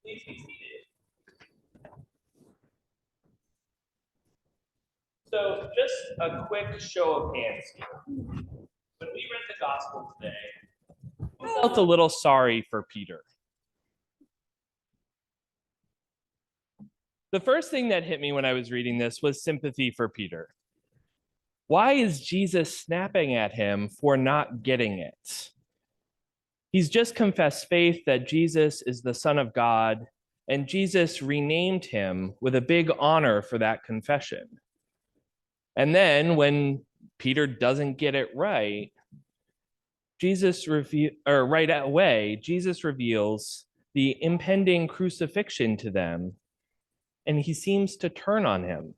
Please be seated. So just a quick show of hands here. When we read the gospel today, we felt a little sorry for Peter. The first thing that hit me when I was reading this was sympathy for Peter. Why is Jesus snapping at him for not getting it? He's just confessed faith that Jesus is the Son of God, and Jesus renamed him with a big honor for that confession. And then when Peter doesn't get it right, right away, Jesus reveals the impending crucifixion to them, and he seems to turn on him.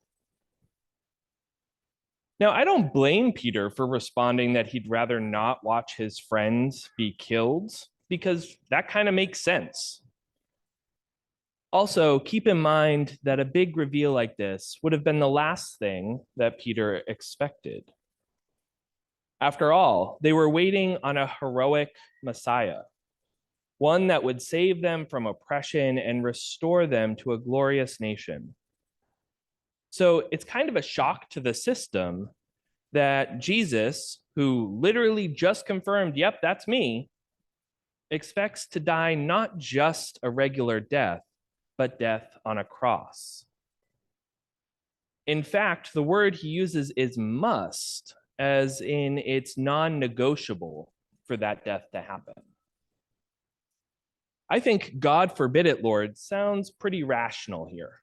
Now, I don't blame Peter for responding that he'd rather not watch his friends be killed, because that kind of makes sense. Also, keep in mind that a big reveal like this would have been the last thing that Peter expected. After all, they were waiting on a heroic Messiah, one that would save them from oppression and restore them to a glorious nation. So it's kind of a shock to the system that Jesus, who literally just confirmed, yep, that's me, expects to die not just a regular death, but death on a cross. In fact, the word he uses is must, as in it's non-negotiable for that death to happen. I think God forbid it, Lord, sounds pretty rational here.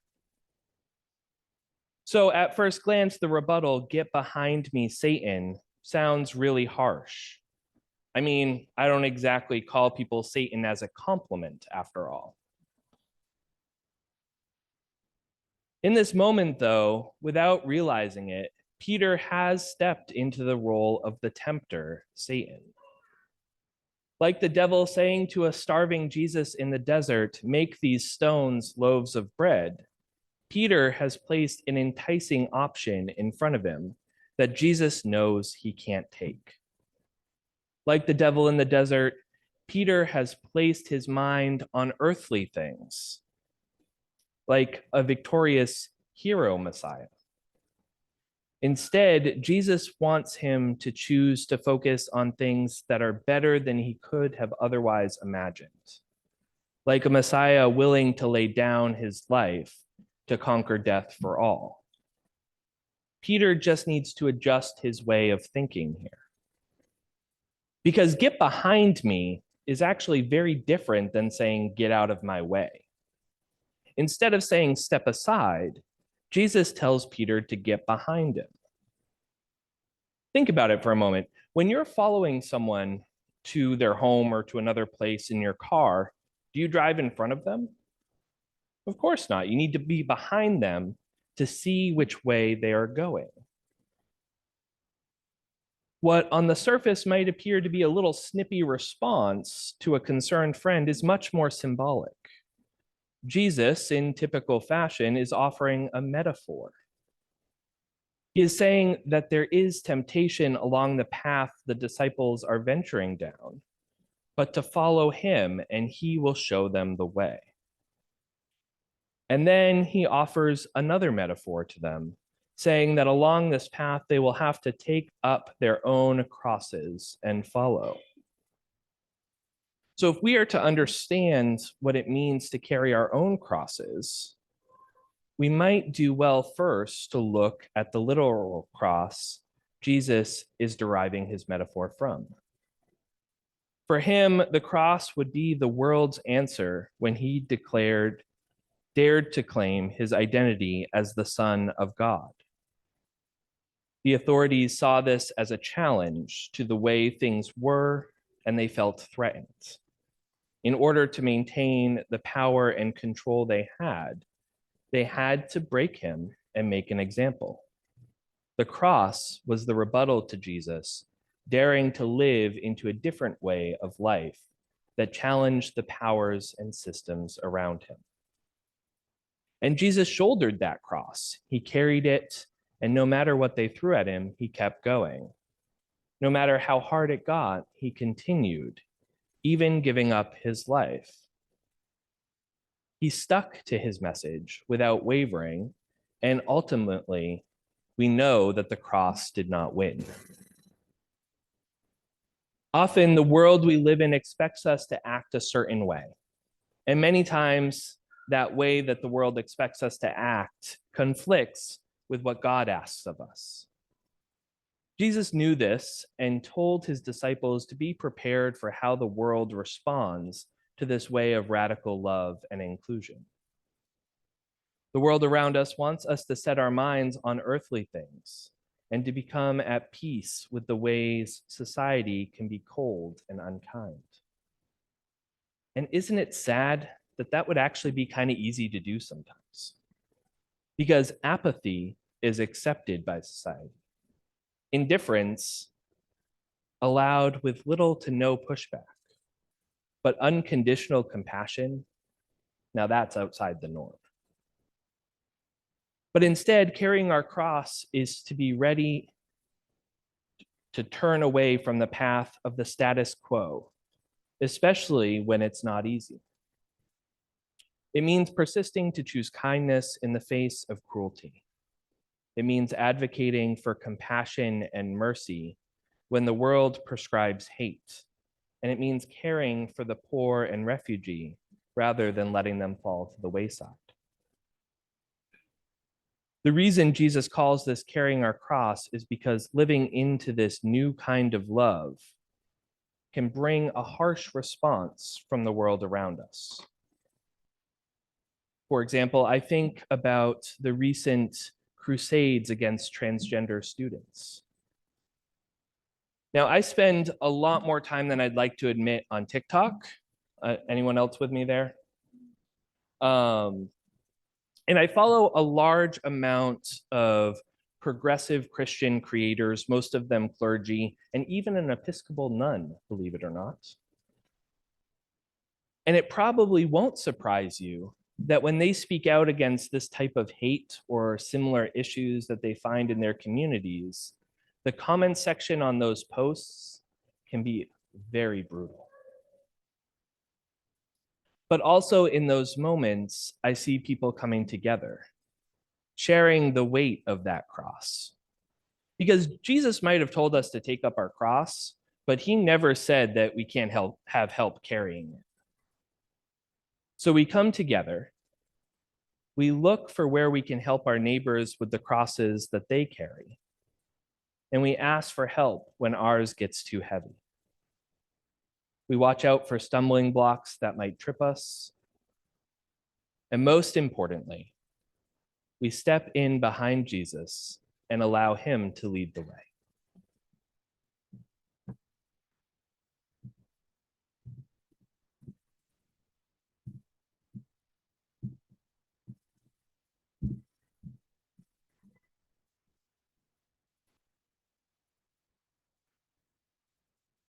So at first glance, the rebuttal, "Get behind me, Satan," sounds really harsh. I mean, I don't exactly call people Satan as a compliment, after all. In this moment, though, without realizing it, Peter has stepped into the role of the tempter, Satan. Like the devil saying to a starving Jesus in the desert, "Make these stones loaves of bread," Peter has placed an enticing option in front of him that Jesus knows he can't take. Like the devil in the desert, Peter has placed his mind on earthly things, like a victorious hero Messiah. Instead, Jesus wants him to choose to focus on things that are better than he could have otherwise imagined, like a Messiah willing to lay down his life to conquer death for all. Peter just needs to adjust his way of thinking here. Because "get behind me" is actually very different than saying "get out of my way." Instead of saying "step aside," Jesus tells Peter to get behind him. Think about it for a moment. When you're following someone to their home or to another place in your car, do you drive in front of them? Of course not. You need to be behind them to see which way they are going. What on the surface might appear to be a little snippy response to a concerned friend is much more symbolic. Jesus, in typical fashion, is offering a metaphor. He is saying that there is temptation along the path the disciples are venturing down, but to follow him and he will show them the way. And then he offers another metaphor to them, saying that along this path they will have to take up their own crosses and follow. So if we are to understand what it means to carry our own crosses, we might do well first to look at the literal cross Jesus is deriving his metaphor from. For him, the cross would be the world's answer when he dared to claim his identity as the Son of God. The authorities saw this as a challenge to the way things were, and they felt threatened. In order to maintain the power and control they had to break him and make an example. The cross was the rebuttal to Jesus, daring to live into a different way of life that challenged the powers and systems around him. And Jesus shouldered that cross. He carried it, and no matter what they threw at him, he kept going. No matter how hard it got, he continued, even giving up his life. He stuck to his message without wavering, and ultimately, we know that the cross did not win. Often, the world we live in expects us to act a certain way. And many times, that way that the world expects us to act conflicts with what God asks of us. Jesus knew this and told his disciples to be prepared for how the world responds to this way of radical love and inclusion. The world around us wants us to set our minds on earthly things and to become at peace with the ways society can be cold and unkind. And isn't it sad that that would actually be kind of easy to do sometimes? Because apathy is accepted by society. Indifference allowed with little to no pushback. But unconditional compassion, now that's outside the norm. But instead, carrying our cross is to be ready to turn away from the path of the status quo, especially when it's not easy. It means persisting to choose kindness in the face of cruelty. It means advocating for compassion and mercy when the world prescribes hate. And it means caring for the poor and refugee rather than letting them fall to the wayside. The reason Jesus calls this carrying our cross is because living into this new kind of love can bring a harsh response from the world around us. For example, I think about the recent crusades against transgender students. Now, I spend a lot more time than I'd like to admit on TikTok. Anyone else with me there? And I follow a large amount of progressive Christian creators, most of them clergy, and even an Episcopal nun, believe it or not. And it probably won't surprise you that when they speak out against this type of hate or similar issues that they find in their communities, the comment section on those posts can be very brutal. But also in those moments, I see people coming together, sharing the weight of that cross. Because Jesus might have told us to take up our cross, but he never said that we can't have help carrying it. So we come together, we look for where we can help our neighbors with the crosses that they carry, and we ask for help when ours gets too heavy. We watch out for stumbling blocks that might trip us. And most importantly, we step in behind Jesus and allow him to lead the way.